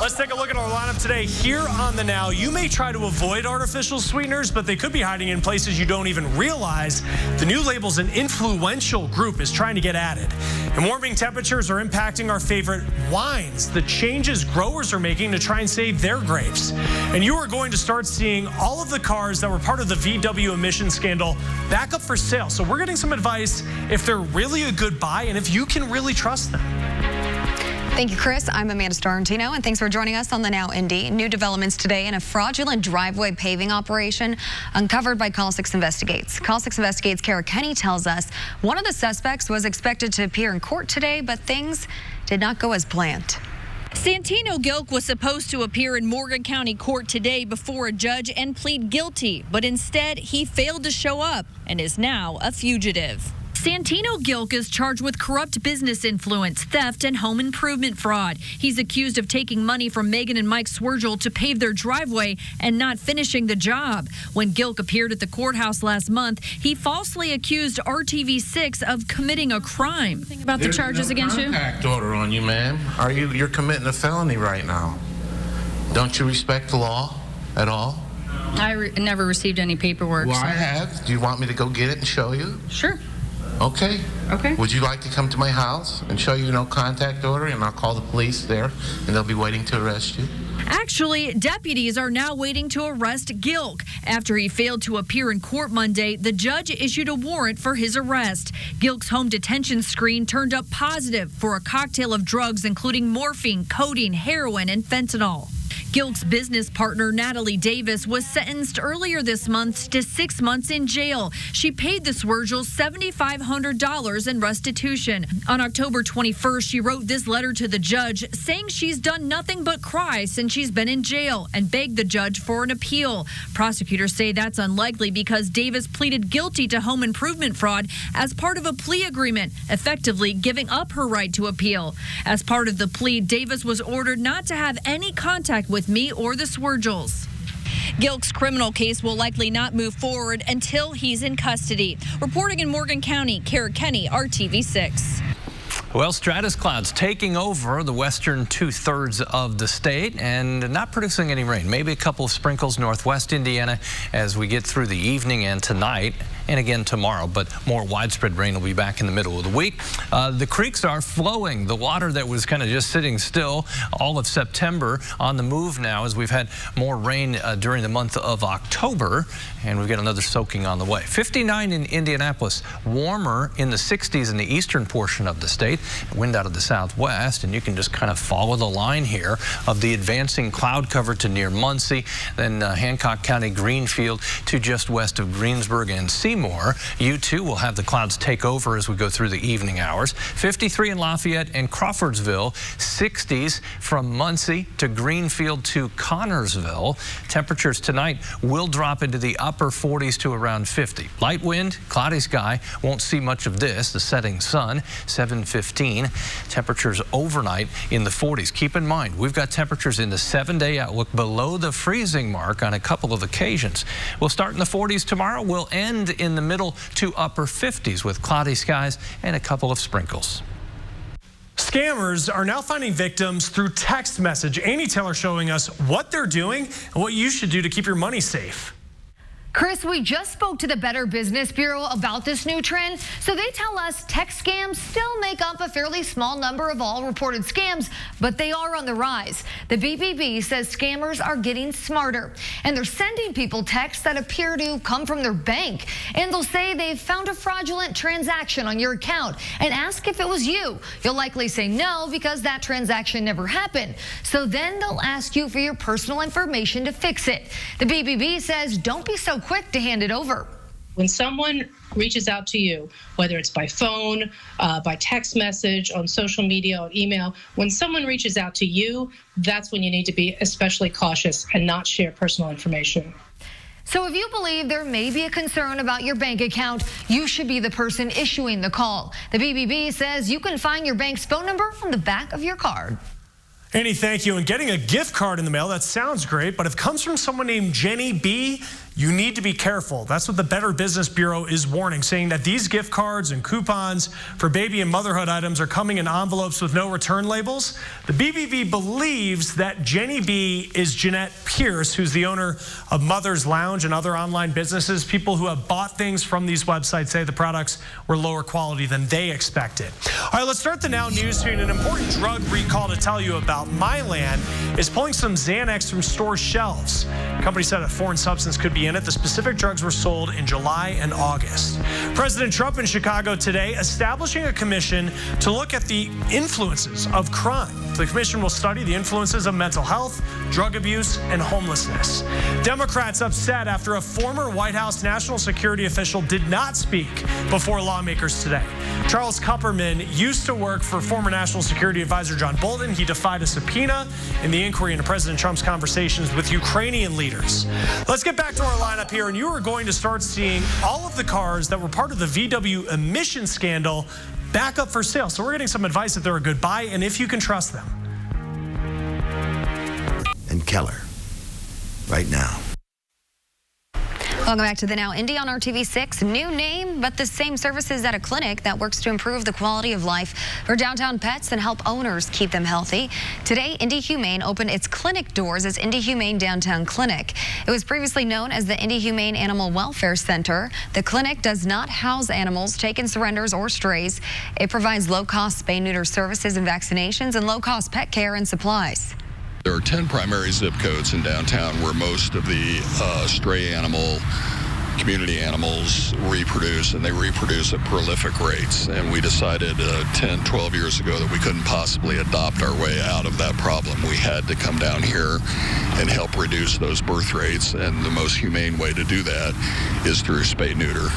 Let's take a look at our lineup today here on The Now. You may try to avoid artificial sweeteners, but they could be hiding in places you don't even realize. The new label's an influential group is trying to get added. And warming temperatures are impacting our favorite wines, the changes growers are making to try and save their grapes. And you are going to start seeing all of the cars that were part of the VW emission scandal back up for sale. So we're getting some advice if they're really a good buy and if you can really trust them. Thank you, Chris. I'm Amanda Starantino, and thanks for joining us on The Now Indy. New developments today in a fraudulent driveway paving operation uncovered by Call 6 Investigates. Call 6 Investigates' Kara Kenny tells us one of the suspects was expected to appear in court today, but things did not go as planned. Santino Gilk was supposed to appear in Morgan County Court today before a judge and plead guilty, but instead he failed to show up and is now a fugitive. Santino Gilk is charged with corrupt business influence, theft, and home improvement fraud. He's accused of taking money from Megan and Mike Swergel to pave their driveway and not finishing the job. When Gilk appeared at the courthouse last month, he falsely accused RTV6 of committing a crime. About the charges against you? There's no contact order on you, ma'am. You're committing a felony right now. Don't you respect the law at all? I never received any paperwork. Well, so. I have. Do you want me to go get it and show you? Sure. Okay. Okay. Would you like to come to my house and show you no contact order, and I'll call the police there, and they'll be waiting to arrest you? Actually, deputies are now waiting to arrest Gilk. After he failed to appear in court Monday, the judge issued a warrant for his arrest. Gilk's home detention screen turned up positive for a cocktail of drugs, including morphine, codeine, heroin, and fentanyl. Gilk's business partner, Natalie Davis, was sentenced earlier this month to 6 months in jail. She paid the Swergels $7,500 in restitution. On October 21st, she wrote this letter to the judge saying she's done nothing but cry since she's been in jail and begged the judge for an appeal. Prosecutors say that's unlikely because Davis pleaded guilty to home improvement fraud as part of a plea agreement, effectively giving up her right to appeal. As part of the plea, Davis was ordered not to have any contact with me or the Swergels. Gilk's criminal case will likely not move forward until he's in custody. Reporting in Morgan County, Kara Kenny, RTV6. Well, stratus clouds taking over the western two-thirds of the state and not producing any rain. Maybe a couple of sprinkles northwest Indiana as we get through the evening and tonight and again tomorrow, but more widespread rain will be back in the middle of the week. The creeks are flowing. The water that was kind of just sitting still all of September on the move now as we've had more rain during the month of October, and we've got another soaking on the way. 59 in Indianapolis, warmer in the 60s in the eastern portion of the state. Wind out of the southwest, and you can just kind of follow the line here of the advancing cloud cover to near Muncie, then Hancock County, Greenfield to just west of Greensburg and Seymour. You too will have the clouds take over as we go through the evening hours. 53 in Lafayette and Crawfordsville, 60s from Muncie to Greenfield to Connorsville. Temperatures tonight will drop into the upper 40s to around 50. Light wind, cloudy sky, won't see much of this. The setting sun, 7:15. Temperatures overnight in the 40s. Keep in mind, we've got temperatures in the 7-day outlook below the freezing mark on a couple of occasions. We'll start in the 40s tomorrow. We'll end in the middle to upper 50s with cloudy skies and a couple of sprinkles. Scammers are now finding victims through text message. Amy Taylor showing us what they're doing and what you should do to keep your money safe. Chris, we just spoke to the Better Business Bureau about this new trend. So they tell us text scams still make up a fairly small number of all reported scams, but they are on the rise. The BBB says scammers are getting smarter, and they're sending people texts that appear to come from their bank. And they'll say they've found a fraudulent transaction on your account and ask if it was you. You'll likely say no because that transaction never happened. So then they'll ask you for your personal information to fix it. The BBB says don't be so quick to hand it over. When someone reaches out to you, whether it's by phone, by text message, on social media, on email, when someone reaches out to you, that's when you need to be especially cautious and not share personal information. So if you believe there may be a concern about your bank account, you should be the person issuing the call. The BBB says you can find your bank's phone number on the back of your card. Annie, thank you. And getting a gift card in the mail, that sounds great, but if it comes from someone named Jenny B, you need to be careful. That's what the Better Business Bureau is warning, saying that these gift cards and coupons for baby and motherhood items are coming in envelopes with no return labels. The BBB believes that Jenny B is Jeanette Pierce, who's the owner of Mother's Lounge and other online businesses. People who have bought things from these websites say the products were lower quality than they expected. All right, let's start the Now News feed. An important drug recall to tell you about. Mylan is pulling some Xanax from store shelves. The company said a foreign substance could be in it. The specific drugs were sold in July and August. President Trump in Chicago today establishing a commission to look at the influences of crime. The commission will study the influences of mental health, drug abuse, and homelessness. Democrats upset after a former White House national security official did not speak before lawmakers today. Charles Kupperman used to work for former National Security Advisor John Bolton. He defied a subpoena in the inquiry into President Trump's conversations with Ukrainian leaders. Let's get back to our lineup here, and you are going to start seeing all of the cars that were part of the VW emission scandal back up for sale. So we're getting some advice if they're a good buy and if you can trust them. And Keller, right now. Welcome back to the Now Indy on RTV6. New name, but the same services at a clinic that works to improve the quality of life for downtown pets and help owners keep them healthy. Today, Indy Humane opened its clinic doors as Indy Humane Downtown Clinic. It was previously known as the Indy Humane Animal Welfare Center. The clinic does not house animals, take in surrenders, or strays. It provides low-cost spay-neuter services and vaccinations and low-cost pet care and supplies. There are 10 primary zip codes in downtown where most of the stray animal, community animals reproduce, and they reproduce at prolific rates. And we decided 10, 12 years ago that we couldn't possibly adopt our way out of that problem. We had to come down here and help reduce those birth rates, and the most humane way to do that is through spay-neuter.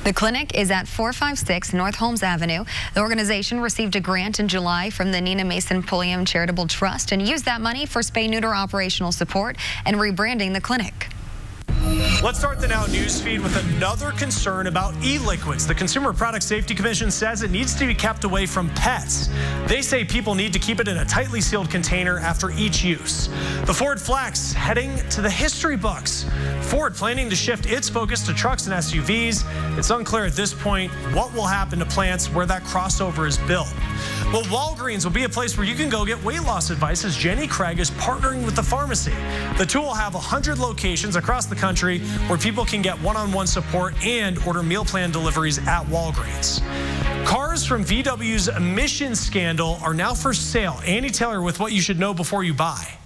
The clinic is at 456 North Holmes Avenue. The organization received a grant in July from the Nina Mason Pulliam Charitable Trust and used that money for spay-neuter operational support and rebranding the clinic. Let's start the Now News feed with another concern about e-liquids. The Consumer Product Safety Commission says it needs to be kept away from pets. They say people need to keep it in a tightly sealed container after each use. The Ford Flex heading to the history books. Ford planning to shift its focus to trucks and SUVs. It's unclear at this point what will happen to plants where that crossover is built. Well, Walgreens will be a place where you can go get weight loss advice as Jenny Craig is partnering with the pharmacy. The tool will have 100 locations across the country where people can get one-on-one support and order meal plan deliveries at Walgreens. Cars from VW's emissions scandal are now for sale. Annie Taylor with what you should know before you buy.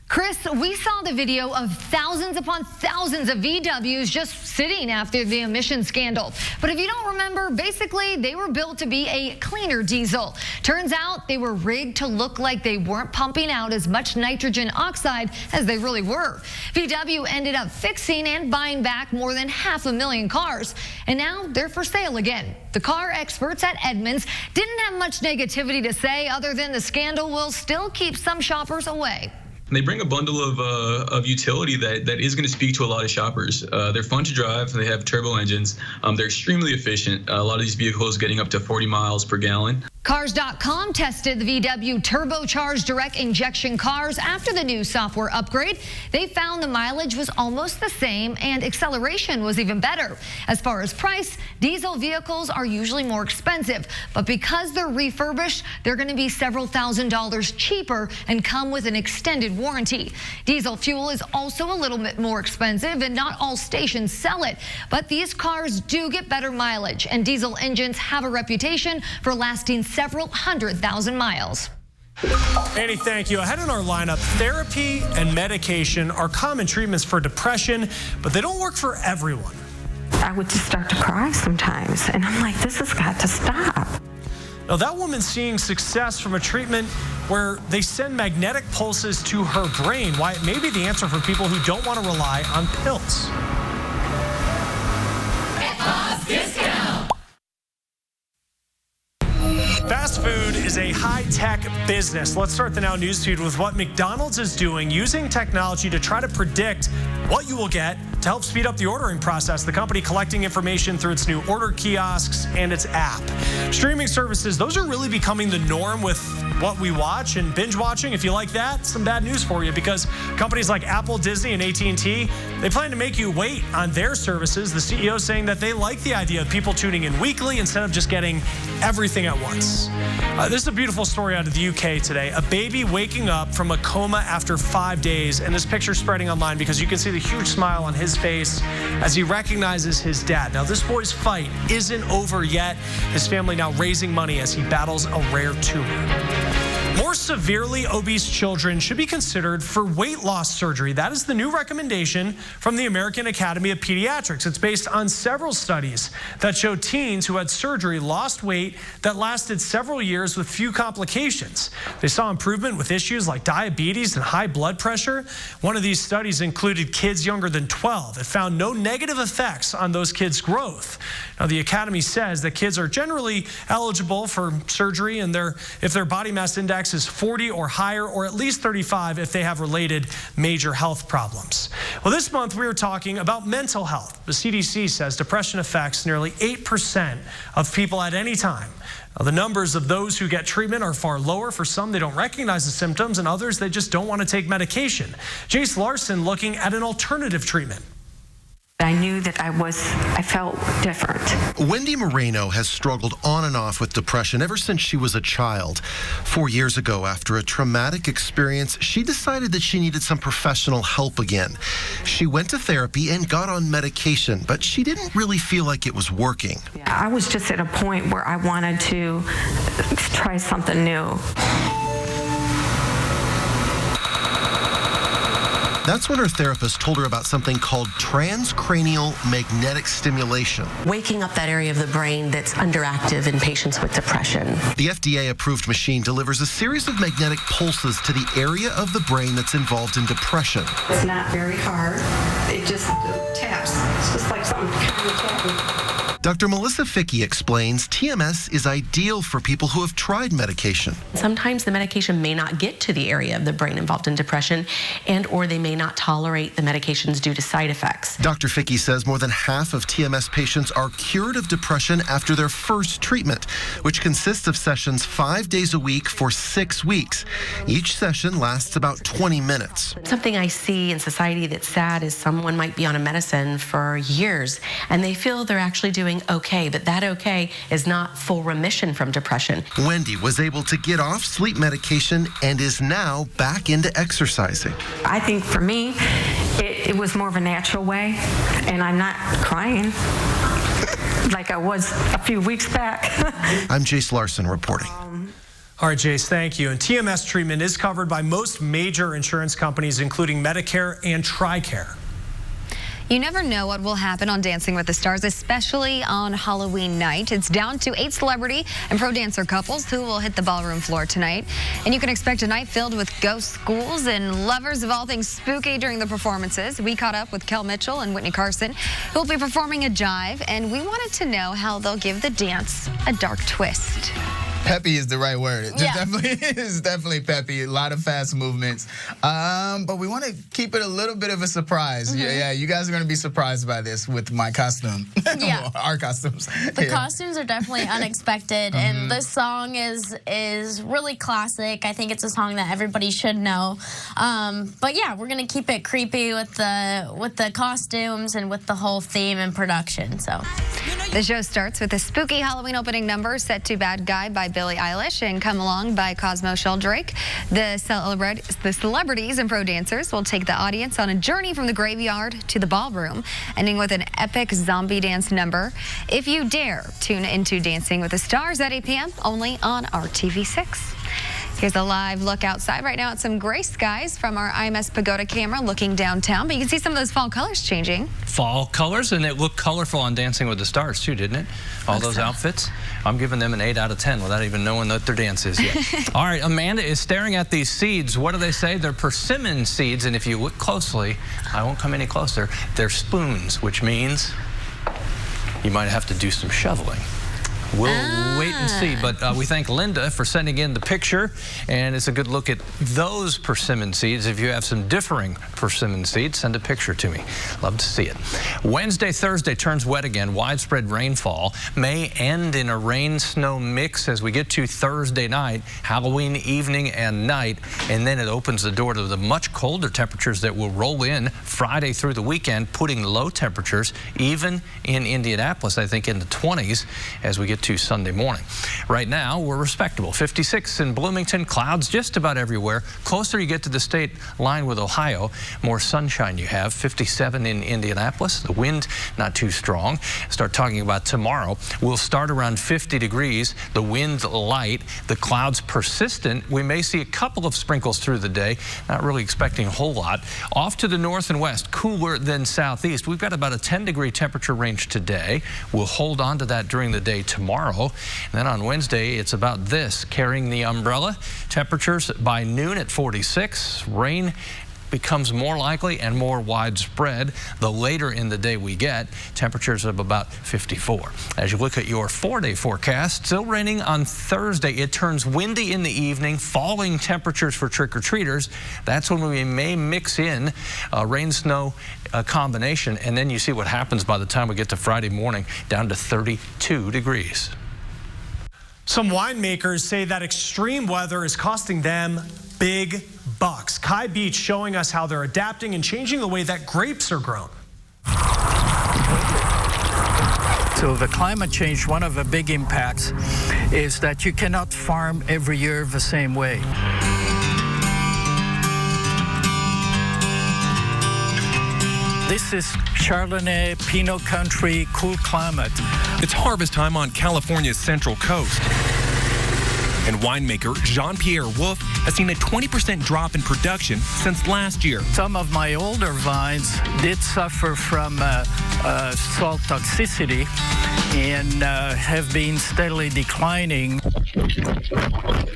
Chris, we saw the video of thousands upon thousands of VWs just sitting after the emission scandal. But if you don't remember, basically they were built to be a cleaner diesel. Turns out they were rigged to look like they weren't pumping out as much nitrogen oxide as they really were. VW ended up fixing and buying back more than 500,000 cars. And now they're for sale again. The car experts at Edmunds didn't have much negativity to say other than the scandal will still keep some shoppers away. They bring a bundle of utility that is going to speak to a lot of shoppers. They're fun to drive. They have turbo engines. They're extremely efficient. A lot of these vehicles getting up to 40 miles per gallon. Cars.com tested the VW turbocharged direct injection cars after the new software upgrade. They found the mileage was almost the same and acceleration was even better. As far as price, diesel vehicles are usually more expensive, but because they're refurbished, they're going to be several $1,000s cheaper and come with an extended warranty. Diesel fuel is also a little bit more expensive and not all stations sell it, but these cars do get better mileage and diesel engines have a reputation for lasting several 100,000 miles. Annie, thank you. Ahead in our lineup, therapy and medication are common treatments for depression, but they don't work for everyone. I would just start to cry sometimes, and I'm like, this has got to stop. Now, that woman's seeing success from a treatment where they send magnetic pulses to her brain. Why it may be the answer for people who don't want to rely on pills. Discount. Fast food is a high-tech business. Let's start the Now News feed with what McDonald's is doing, using technology to try to predict what you will get to help speed up the ordering process. The company collecting information through its new order kiosks and its app. Streaming services, those are really becoming the norm with what we watch and binge watching. If you like that, some bad news for you, because companies like Apple, Disney, and AT&T, they plan to make you wait on their services. The CEO saying that they like the idea of people tuning in weekly instead of just getting everything at once. This is a beautiful story out of the UK today. A baby waking up from a coma after 5 days, and this picture spreading online because you can see the huge smile on his face as he recognizes his dad. Now, this boy's fight isn't over yet. His family now raising money as he battles a rare tumor. More severely obese children should be considered for weight loss surgery. That is the new recommendation from the American Academy of Pediatrics. It's based on several studies that show teens who had surgery lost weight that lasted several years with few complications. They saw improvement with issues like diabetes and high blood pressure. One of these studies included kids younger than 12. It found no negative effects on those kids' growth. Now, the Academy says that kids are generally eligible for surgery and if their body mass index is 40 or higher, or at least 35 if they have related major health problems. Well, this month we are talking about mental health. The CDC says depression affects nearly 8% of people at any time. Now, the numbers of those who get treatment are far lower. For some, they don't recognize the symptoms, and others, they just don't want to take medication. Jace Larson looking at an alternative treatment. I knew that I felt different. Wendy Moreno has struggled on and off with depression ever since she was a child. 4 years ago, after a traumatic experience, she decided that she needed some professional help again. She went to therapy and got on medication, but she didn't really feel like it was working. I was just at a point where I wanted to try something new. That's when her therapist told her about something called transcranial magnetic stimulation. Waking up that area of the brain that's underactive in patients with depression. The FDA-approved machine delivers a series of magnetic pulses to the area of the brain that's involved in depression. It's not very hard. It just taps. It's just like something kind of tapping. Dr. Melissa Fickey explains TMS is ideal for people who have tried medication. Sometimes the medication may not get to the area of the brain involved in depression, or they may not tolerate the medications due to side effects. Dr. Fickey says more than half of TMS patients are cured of depression after their first treatment, which consists of sessions 5 days a week for 6 weeks. Each session lasts about 20 minutes. Something I see in society that's sad is someone might be on a medicine for years and they feel they're actually doing okay, but that okay is not full remission from depression. Wendy was able to get off sleep medication and is now back into exercising. I think for me, it was more of a natural way, and I'm not crying like I was a few weeks back. I'm Jace Larson reporting. All right, Jace, thank you. And TMS treatment is covered by most major insurance companies, including Medicare and TRICARE. You never know what will happen on Dancing with the Stars, especially on Halloween night. It's down to 8 celebrity and pro dancer couples who will hit the ballroom floor tonight. And you can expect a night filled with ghost schools and lovers of all things spooky during the performances. We caught up with Kel Mitchell and Whitney Carson, who will be performing a jive, and we wanted to know how they'll give the dance a dark twist. Peppy is the right word. It's definitely peppy. A lot of fast movements. But we want to keep it a little bit of a surprise. Yeah, you guys are going to be surprised by this with my costume. Yeah. Our costumes. The costumes are definitely unexpected, and this song is really classic. I think it's a song that everybody should know. But yeah, we're going to keep it creepy with the costumes and with the whole theme and production. So the show starts with a spooky Halloween opening number set to Bad Guy by Billie Eilish and Come Along by Cosmo Sheldrake. The celebrities and pro dancers will take the audience on a journey from the graveyard to the ballroom, ending with an epic zombie dance number. If you dare, tune into Dancing with the Stars at 8 p.m. only on RTV6. Here's a live look outside right now at some gray skies from our IMS Pagoda camera looking downtown, but you can see some of those fall colors changing. Fall colors, and it looked colorful on Dancing with the Stars too, didn't it? All those outfits. I'm giving them an 8 out of 10 without even knowing what their dance is yet. All right, Amanda is staring at these seeds. What do they say? They're persimmon seeds, and if you look closely, I won't come any closer, they're spoons, which means you might have to do some shoveling. We'll wait and see, but we thank Linda for sending in the picture, and it's a good look at those persimmon seeds. If you have some differing persimmon seeds, send a picture to me. Love to see it. Wednesday, Thursday turns wet again. Widespread rainfall may end in a rain-snow mix as we get to Thursday night, Halloween evening and night, and then it opens the door to the much colder temperatures that will roll in Friday through the weekend, putting low temperatures even in Indianapolis, I think in the 20s as we get to Sunday morning. Right now, we're respectable. 56 in Bloomington, clouds just about everywhere. Closer you get to the state line with Ohio, more sunshine you have. 57 in Indianapolis. The wind not too strong. Start talking about tomorrow. We'll start around 50 degrees. The wind light. The clouds persistent. We may see a couple of sprinkles through the day. Not really expecting a whole lot. Off to the north and west, cooler than southeast. We've got about a 10-degree temperature range today. We'll hold on to that during the day tomorrow. And then on Wednesday, it's about this, carrying the umbrella. Temperatures by noon at 46. Rain becomes more likely and more widespread the later in the day we get. Temperatures of about 54. As you look at your 4-day forecast, still raining on Thursday. It turns windy in the evening, falling temperatures for trick-or-treaters. That's when we may mix in a rain-snow combination, and then you see what happens by the time we get to Friday morning, down to 32 degrees. Some winemakers say that extreme weather is costing them big bucks. Kai Beach showing us how they're adapting and changing the way that grapes are grown. So the climate change, one of the big impacts is that you cannot farm every year the same way. This is Chardonnay, Pinot Country, cool climate. It's harvest time on California's Central Coast. And winemaker Jean-Pierre Wolf has seen a 20% drop in production since last year. Some of my older vines did suffer from salt toxicity and have been steadily declining.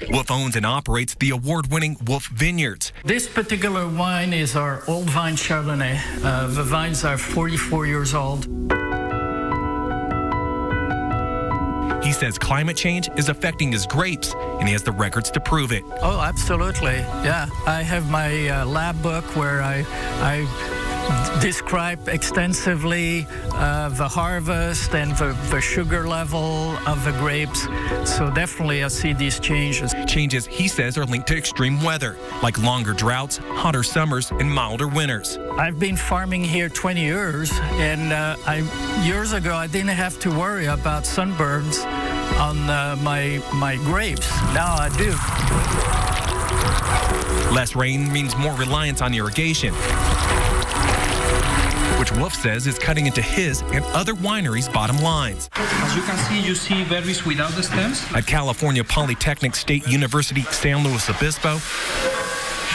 Wolf owns and operates the award-winning Wolf Vineyards. This particular wine is our old vine Chardonnay. The vines are 44 years old. He says climate change is affecting his grapes, and he has the records to prove it. Oh, absolutely. Yeah, I have my lab book where I describe extensively the harvest and the sugar level of the grapes. So definitely I see these changes. Changes, he says, are linked to extreme weather, like longer droughts, hotter summers, and milder winters. I've been farming here 20 years, and years ago I didn't have to worry about sunburns on my grapes. Now I do. Less rain means more reliance on irrigation, which Wolf says is cutting into his and other wineries' bottom lines. As you can see, you see berries without the stems. At California Polytechnic State University, San Luis Obispo,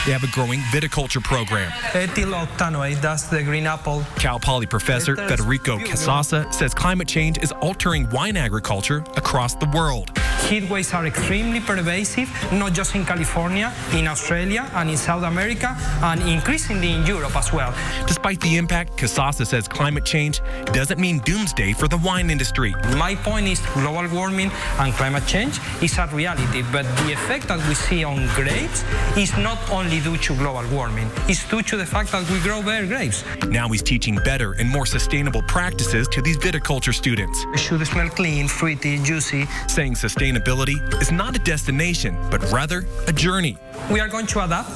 they have a growing viticulture program. Ethyl octanoate, that's the green apple. Cal Poly professor Federico Casasa says climate change is altering wine agriculture across the world. Heat waves are extremely pervasive, not just in California, in Australia and in South America, and increasingly in Europe as well. Despite the impact, Casasa says climate change doesn't mean doomsday for the wine industry. My point is global warming and climate change is a reality, but the effect that we see on grapes is not only due to global warming, it's due to the fact that we grow better grapes. Now he's teaching better and more sustainable practices to these viticulture students. It should smell clean, fruity, juicy. Saying sustainability is not a destination, but rather a journey. We are going to adapt.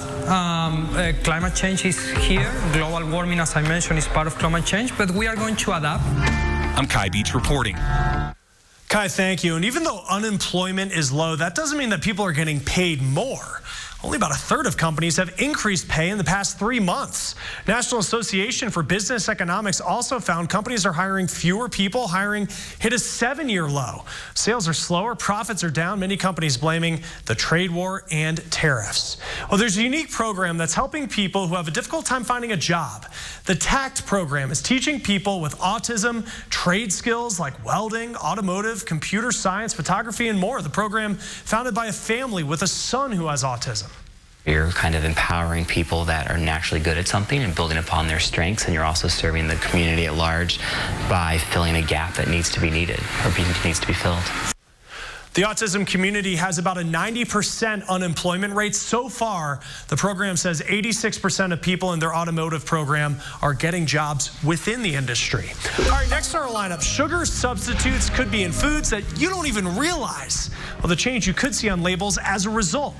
Climate change is here. Global warming, as I mentioned, is part of climate change, but we are going to adapt. I'm Kai Beach reporting. Kai, thank you. And even though unemployment is low, that doesn't mean that people are getting paid more. Only about a third of companies have increased pay in the past 3 months. National Association for Business Economics also found companies are hiring fewer people. Hiring hit a 7-year low. Sales are slower, profits are down, many companies blaming the trade war and tariffs. Well, there's a unique program that's helping people who have a difficult time finding a job. The TACT program is teaching people with autism trade skills like welding, automotive, computer science, photography, and more. The program founded by a family with a son who has autism. You're kind of empowering people that are naturally good at something and building upon their strengths, and you're also serving the community at large by filling a gap that needs to be needed or needs to be filled. The autism community has about a 90% unemployment rate. So far, the program says 86% of people in their automotive program are getting jobs within the industry. All right, next on our lineup, sugar substitutes could be in foods that you don't even realize. Well, the change you could see on labels as a result.